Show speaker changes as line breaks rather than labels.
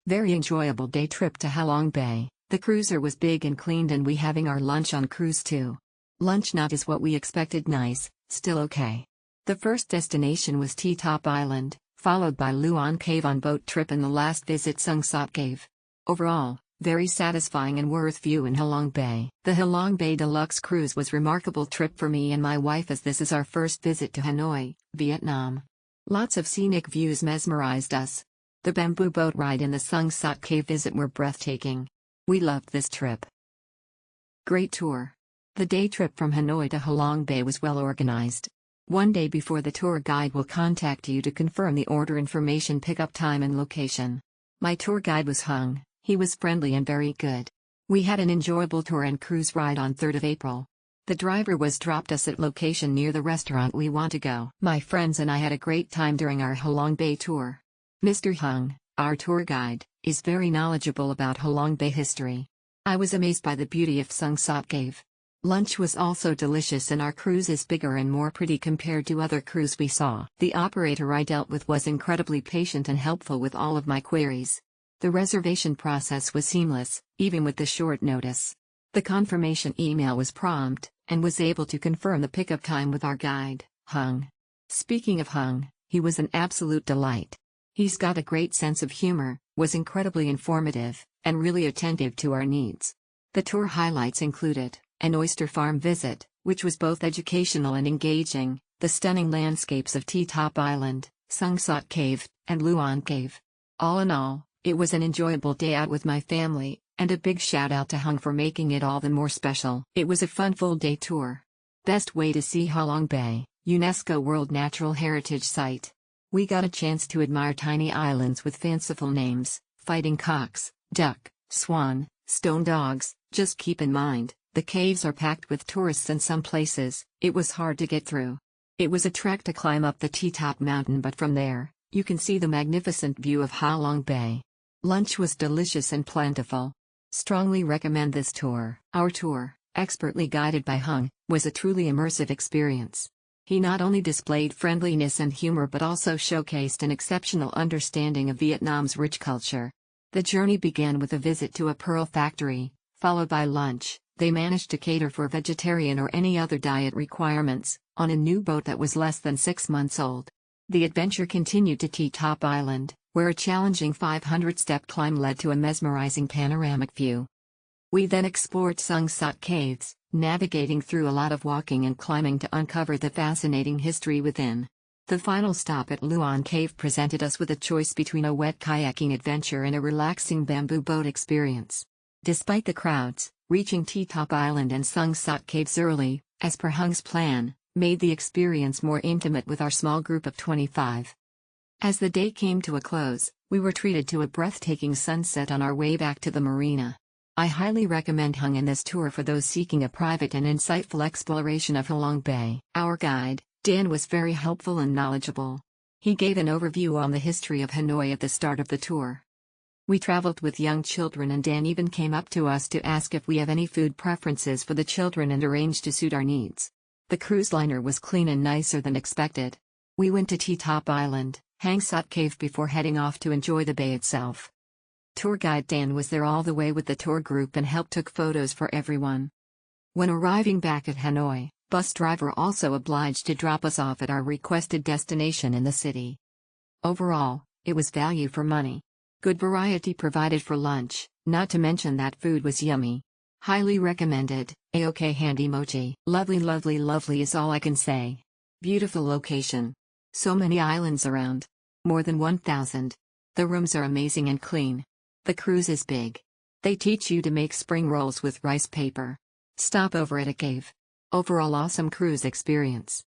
Very enjoyable day trip to Halong Bay. The cruiser was big and cleaned and we having our lunch on cruise too. Lunch not is what we expected, nice, still okay. The first destination was T-Top Island, followed by Luon Cave on boat trip and the last visit Sungsat Cave. Overall, very satisfying and worth view in Halong Bay. The Halong Bay Deluxe cruise was remarkable trip for me and my wife as this is our first visit to Hanoi, Vietnam. Lots of scenic views mesmerized us. The bamboo boat ride and the Sungsat Cave visit were breathtaking. We loved this trip. Great tour. The day trip from Hanoi to Halong Bay was well organized. One day before the tour guide will contact you to confirm the order information, pickup time and location. My tour guide was Hung. He was friendly and very good. We had an enjoyable tour and cruise ride on 3rd of April. The driver was dropped us at location near the restaurant we want to go. My friends and I had a great time during our Halong Bay tour. Mr. Hung, our tour guide, is very knowledgeable about Halong Bay history. I was amazed by the beauty of Sungsat Cave. Lunch was also delicious and our cruise is bigger and more pretty compared to other cruise we saw. The operator I dealt with was incredibly patient and helpful with all of my queries. The reservation process was seamless, even with the short notice. The confirmation email was prompt, and was able to confirm the pickup time with our guide, Hung. Speaking of Hung, he was an absolute delight. He's got a great sense of humor, was incredibly informative, and really attentive to our needs. The tour highlights included an oyster farm visit, which was both educational and engaging, the stunning landscapes of T-Top Island, Sungsat Cave, and Luon Cave. All in all, it was an enjoyable day out with my family, and a big shout out to Hung for making it all the more special. It was a fun full-day tour. Best way to see Halong Bay, UNESCO World Natural Heritage Site. We got a chance to admire tiny islands with fanciful names, fighting cocks, duck, swan, stone dogs. Just keep in mind, the caves are packed with tourists and some places, it was hard to get through. It was a trek to climb up the T-Top mountain, but from there, you can see the magnificent view of Halong Bay. Lunch was delicious and plentiful. Strongly recommend this tour. Our tour, expertly guided by Hung, was a truly immersive experience. He not only displayed friendliness and humor but also showcased an exceptional understanding of Vietnam's rich culture. The journey began with a visit to a pearl factory, followed by lunch. They managed to cater for vegetarian or any other diet requirements, on a new boat that was less than 6 months old. The adventure continued to T-Top Island, where a challenging 500-step climb led to a mesmerizing panoramic view. We then explored Sungsat Caves, navigating through a lot of walking and climbing to uncover the fascinating history within. The final stop at Luon Cave presented us with a choice between a wet kayaking adventure and a relaxing bamboo boat experience. Despite the crowds, reaching T-Top Island and Sungsat Caves early, as per Hung's plan, made the experience more intimate with our small group of 25. As the day came to a close, we were treated to a breathtaking sunset on our way back to the marina. I highly recommend Hung in this tour for those seeking a private and insightful exploration of Halong Bay. Our guide, Dan, was very helpful and knowledgeable. He gave an overview on the history of Hanoi at the start of the tour. We traveled with young children and Dan even came up to us to ask if we have any food preferences for the children and arranged to suit our needs. The cruise liner was clean and nicer than expected. We went to T-Top Island, Sungsat Cave before heading off to enjoy the bay itself. Tour guide Dan was there all the way with the tour group and helped took photos for everyone. When arriving back at Hanoi, bus driver also obliged to drop us off at our requested destination in the city. Overall, it was value for money. Good variety provided for lunch, not to mention that food was yummy. Highly recommended. A-OK hand emoji. Lovely, lovely, lovely is all I can say. Beautiful location. So many islands around. More than 1,000. The rooms are amazing and clean. The cruise is big. They teach you to make spring rolls with rice paper. Stop over at a cave. Overall awesome cruise experience.